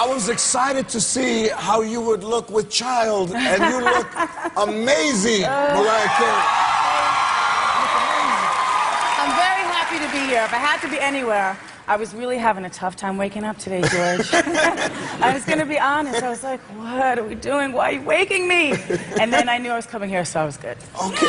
I was excited to see how you would look with child, and you look amazing, Mariah Carey. I'm very happy to be here. If I had to be anywhere, I was really having a tough time waking up today, George. I was going to be honest. I was like, what are we doing? Why are you waking me? And then I knew I was coming here, so I was good. Okay.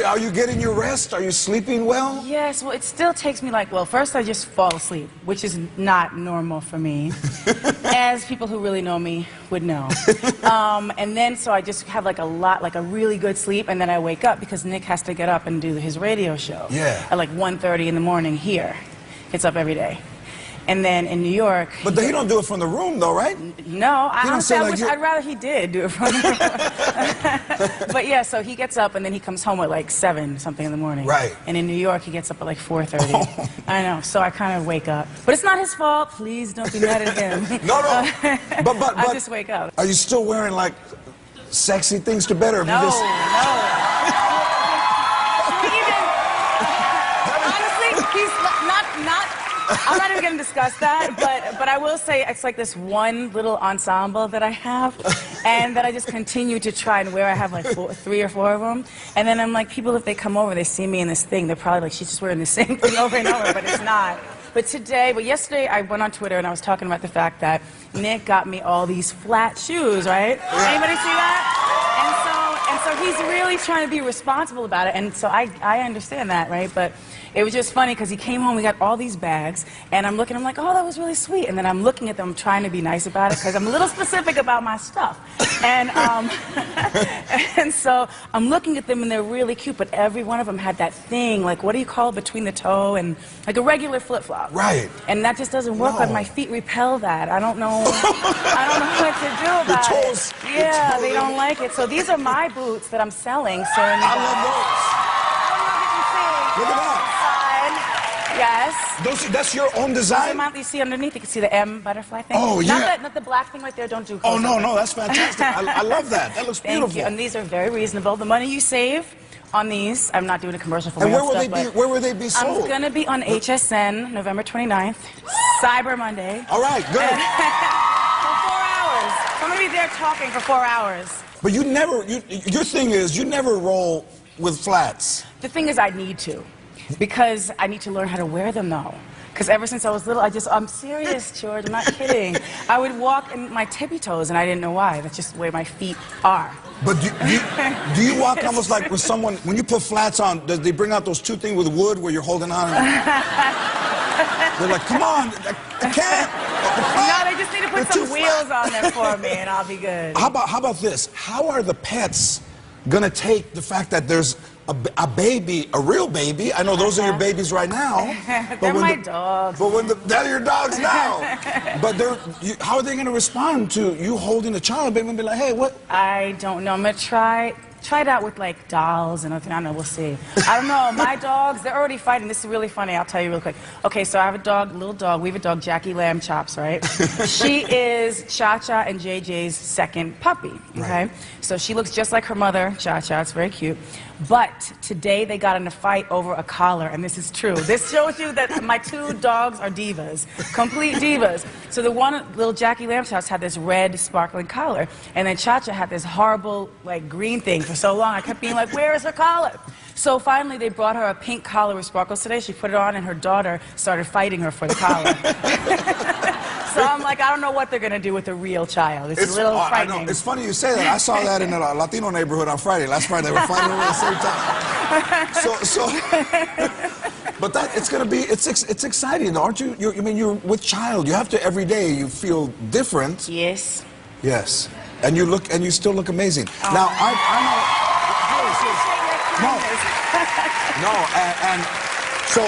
Are you getting your rest? Are you sleeping well? Yes, well, it still takes me well, first I just fall asleep, which is not normal for me, as people who really know me would know. And then, so I just have a really good sleep, and then I wake up because Nick has to get up and do his radio show. Yeah. At 1:30 in the morning here. It's up every day. And then in New York... But he don't do it from the room, though, right? No, I'd rather he did do it from the room. But yeah, so he gets up and then he comes home at 7 something in the morning. Right. And in New York, he gets up at 4:30. Oh. I know, so I kind of wake up. But it's not his fault. Please don't be mad at him. No. But I just wake up. Are you still wearing sexy things to bed, or No. Honestly, he's not. I'm not even going to discuss that, but I will say it's this one little ensemble that I have, and that I just continue to try and wear. I have 3 or 4 of them, and then I'm people, if they come over, they see me in this thing, they're probably she's just wearing the same thing over and over, but it's not. But yesterday, I went on Twitter and I was talking about the fact that Nick got me all these flat shoes, right? Yeah. Anybody see that? And so he's really trying to be responsible about it, and so I understand that, right? But it was just funny because he came home, we got all these bags, and I'm looking, I'm like, oh, that was really sweet. And then I'm looking at them, trying to be nice about it because I'm a little specific about my stuff. And, and so I'm looking at them, and they're really cute, but every one of them had that thing, what do you call it, between the toe and a regular flip-flop. Right. And that just doesn't work. My feet repel that. I don't know what to do about it. Yeah, they don't like it. So these are my boots that I'm selling. So I love those. Look at that. Yes. That's your own design? You see underneath, you can see the M butterfly thing. Oh, yeah. Not the black thing right there, don't do. Oh, no, that's fantastic. I love that. That looks beautiful. Thank you, and these are very reasonable. The money you save on these, I'm not doing a commercial for my own stuff. And where will they be sold? I'm going to be on HSN November 29th, Cyber Monday. All right, good. For 4 hours. I'm going to be there talking for 4 hours. But your thing is, you never roll with flats. The thing is, I need to. Because I need to learn how to wear them, though. Because ever since I was little, I'm serious, George, I'm not kidding. I would walk in my tippy toes, and I didn't know why. That's just the way my feet are. But do you walk almost like with someone, when you put flats on, does they bring out those 2 things with wood where you're holding on? They're like, come on, I can't. No, they just need to put some wheels on them for me, and I'll be good. How about this? How are the pets going to take the fact that there's a baby, a real baby? I know those are your babies right now. They're my dogs. But they're your dogs now. But how are they going to respond to you holding a child? They're going to be like, hey, what? I don't know. I'm going to try it out with dolls and everything. I don't know, we'll see. I don't know, my dogs, they're already fighting. This is really funny, I'll tell you real quick. Okay, so I have a little dog, we have a dog, Jackie Lamb Chops, right? She is Cha-Cha and JJ's second puppy, okay? Right. So she looks just like her mother, Cha-Cha, it's very cute. But today they got in a fight over a collar, and this is true. This shows you that my 2 dogs are divas, complete divas. So the one, little Jackie Lamb Chops, had this red sparkling collar, and then Cha-Cha had this horrible green thing for so long. I kept being like, where is her collar? So finally they brought her a pink collar with sparkles today. She put it on, and her daughter started fighting her for the collar. So I'm like, I don't know what they're going to do with a real child. It's a little frightening. I know. It's funny you say that. I saw that in a Latino neighborhood on Friday. Last Friday, they were fighting over the same time. But it's going to be, it's exciting, aren't you? I mean, you're with child. You have to, every day, you feel different. Yes. Yes. And you still look amazing. Oh. Now, and so,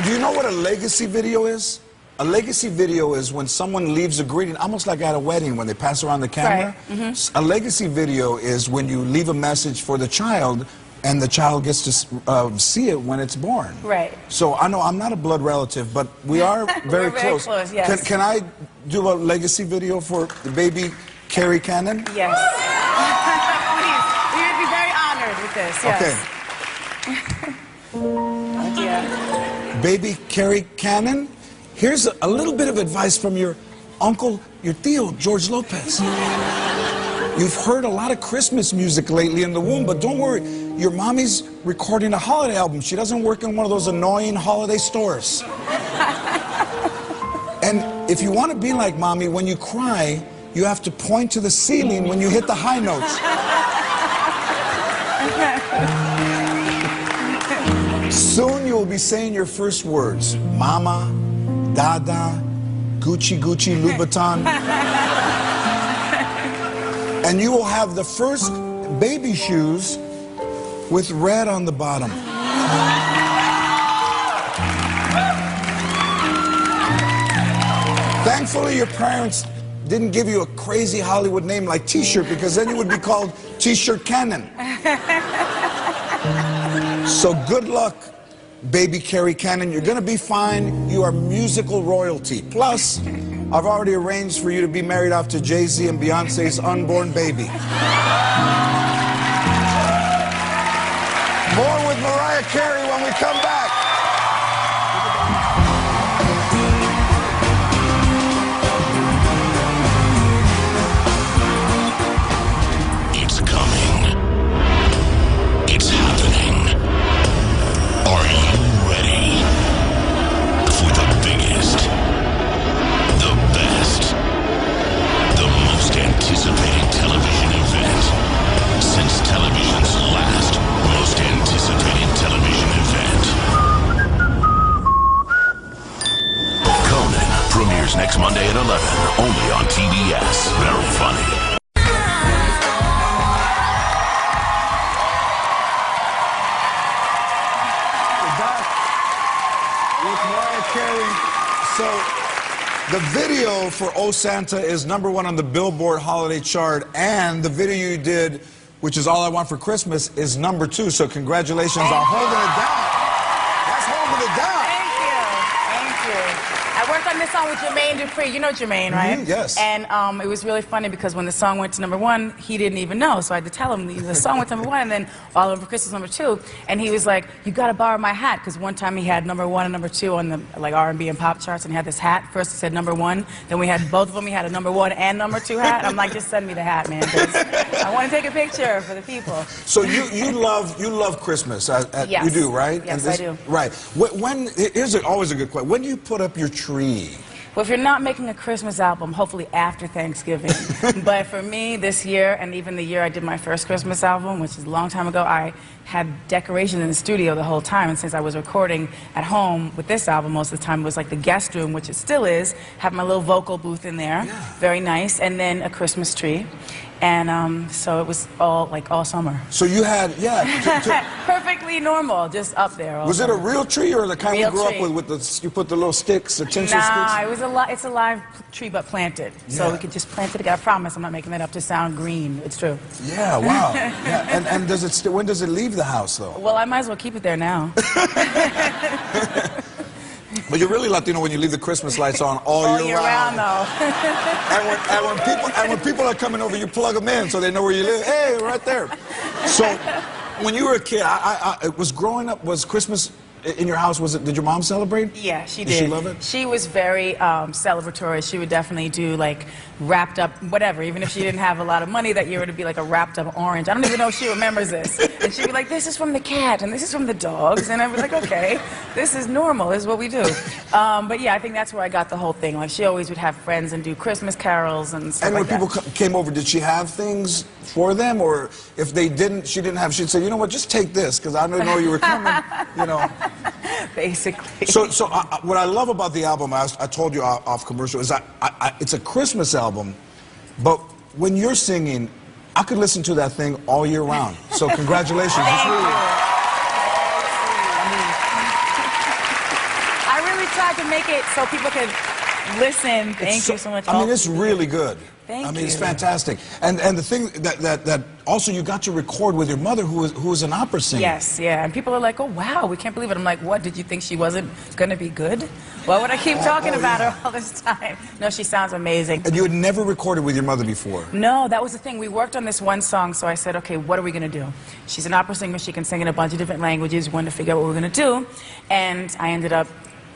do you know what a legacy video is? A legacy video is when someone leaves a greeting, almost like at a wedding when they pass around the camera. Right. Mm-hmm. A legacy video is when you leave a message for the child, and the child gets to see it when it's born. Right. So I know I'm not a blood relative, but we are very close. Very close, yes. Can I do a legacy video for the baby Carey Cannon? Yes. Please. We would be very honored with this, yes. Okay. Baby Carey Cannon, here's a little bit of advice from your uncle, your tío, George Lopez. You've heard a lot of Christmas music lately in the womb, but don't worry, your mommy's recording a holiday album. She doesn't work in one of those annoying holiday stores. And if you want to be like mommy, when you cry, you have to point to the ceiling when you hit the high notes. Soon you will be saying your first words. Mama, Dada, Gucci, Gucci, Louboutin. And you will have the first baby shoes with red on the bottom. Thankfully, your parents didn't give you a crazy Hollywood name like T-shirt, because then you would be called T-shirt Cannon. So good luck, baby Carey Cannon. You're gonna be fine. You are musical royalty. Plus, I've already arranged for you to be married off to Jay-Z and Beyonce's unborn baby. More with Mariah Carey when we come back. It's coming. It's happening. Are you ready for the biggest, the best, the most anticipated television event since television's last most anticipated television event? Conan premieres next Monday at 11, only on TBS. Very funny. With Mariah Carey. So, the video for Oh Santa is #1 on the Billboard Holiday Chart, and the video you did, which is All I Want for Christmas, is #2. So congratulations on holding it down. That's holding it down. Thank you. Thank you. I worked on this song with Jermaine Dupri. You know Jermaine, right? Yes. And it was really funny because when the song went to #1, he didn't even know. So I had to tell him the song went to #1, and then All Over Christmas #2. And he was like, "You got to borrow my hat," because one time he had #1 and #2 on the R&B and pop charts, and he had this hat. First it said #1, then we had both of them. He had a #1 and #2 hat. I'm like, just send me the hat, man, because I want to take a picture for the people. So you love Christmas. Yes. You do, right? Yes, I do. Right. Here's always a good question. When do you put up your tree? Well, if you're not making a Christmas album, hopefully after Thanksgiving. But for me, this year, and even the year I did my first Christmas album, which is a long time ago, I had decorations in the studio the whole time. And since I was recording at home with this album, most of the time it was like the guest room, which it still is. Have my little vocal booth in there. Yeah. Very nice. And then a Christmas tree. And so it was all summer. So you had, Perfectly normal, just up there. Was it a real tree or the kind Real we grew tree. up with you put the little sticks, the tinsel Nah, sticks? it's a live tree but planted. So Yeah. we could just plant it again. I promise I'm not making that up to sound green. It's true. Yeah, wow. Yeah. And when does it leave the house, though? Well, I might as well keep it there now. But you're really Latino when you leave the Christmas lights on all year round. though. And when people are coming over, you plug them in so they know where you live. Hey, right there. So, when you were a kid, was Christmas in your house? Did your mom celebrate? Yeah, she did. Did she love it? She was very celebratory. She would definitely do like wrapped up whatever. Even if she didn't have a lot of money that year, it would be like a wrapped up orange. I don't even know if she remembers this. And she'd be like, "This is from the cat, and this is from the dogs." And I'd be like, "Okay, this is normal. This is what we do." But yeah, I think that's where I got the whole thing. Like she always would have friends and do Christmas carols and stuff And when like that. people came over, did she have things for them? Or if she didn't have, she'd say, "You know what, just take this, because I didn't know you were coming," you know. Basically. So what I love about the album, I told you off commercial, is it's a Christmas album, but when you're singing, I could listen to that thing all year round. So congratulations. Thank you. I really tried to make it so people could listen. Thank you so much. I mean, it's really good. Thank I mean, you. it's fantastic. And the thing that also you got to record with your mother, who was an opera singer. Yes, yeah. And people are like, oh, wow, we can't believe it. I'm like, what? Did you think she wasn't going to be good? Why would I keep talking about her all this time? No, she sounds amazing. And you had never recorded with your mother before? No, that was the thing. We worked on this one song, so I said, okay, what are we going to do? She's an opera singer. She can sing in a bunch of different languages. We wanted to figure out what we were going to do. And I ended up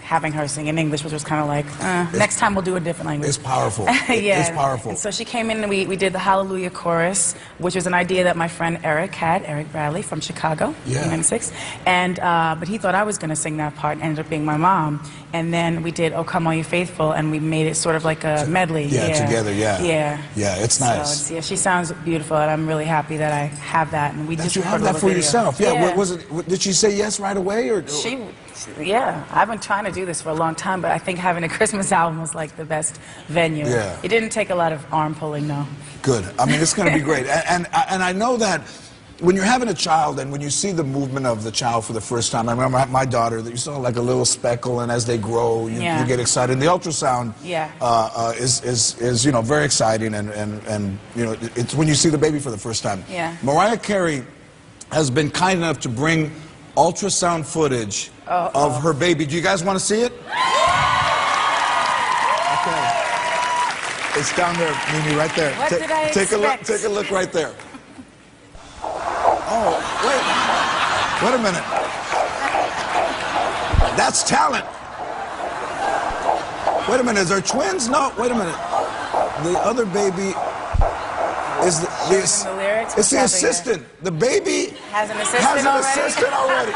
having her sing in English, which was kind of like, next time we'll do a different language. It's powerful. Yeah. It's powerful. And so she came in and we did the Hallelujah chorus, which was an idea that my friend Eric had, Eric Bradley from Chicago, Yeah. 1996. And, but he thought I was going to sing that part and ended up being my mom. And then we did Oh Come All You Faithful, and we made it sort of like a medley. Yeah, together, yeah. Yeah. Yeah, it's nice. So yeah, she sounds beautiful, and I'm really happy that I have that. And we That just you have recorded a that little for video. yourself. Yeah. Yeah. Was it? Did she say yes right away, or? Yeah, I've been trying to do this for a long time, but I think having a Christmas album was like the best venue. Yeah. It didn't take a lot of arm pulling, no. Good. I mean, it's going to be great. And I know that when you're having a child and when you see the movement of the child for the first time, I remember my daughter, that you saw like a little speckle, and as they grow, you get excited. And the ultrasound is you know, very exciting, and you know, it's when you see the baby for the first time. Yeah. Mariah Carey has been kind enough to bring ultrasound footage of her baby. Do you guys want to see it? Okay. It's down there, Mimi, right there. What did I expect? Take a look right there. Oh, wait a minute. That's talent. Wait a minute, is there twins? No, wait a minute. The other baby is the lyrics? it's the assistant. The baby has an assistant already?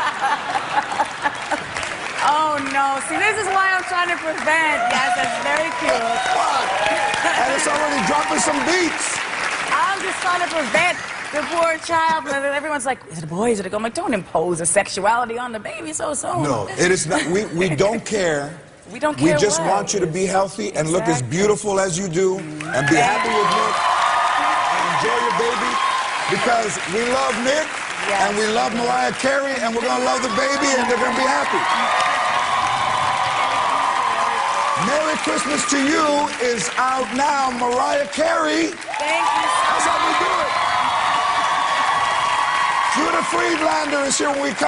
Oh no, see, this is why I'm trying to prevent. Yes, that's very cute. And it's already dropping some beats. I'm just trying to prevent the poor child. Everyone's like, is it a boy, is it a girl? I'm like, don't impose a sexuality on the baby so soon. No, it is not. We don't care. We don't care. We just want you to be healthy and look as beautiful as you do, and be happy with Nick, and enjoy your baby, because we love Nick, and we love Mariah Carey, and we're going to love the baby, and they're going to be happy. Merry Christmas to You is out now. Mariah Carey. Thank you. That's how we do it. Judah Friedlander is here when we come.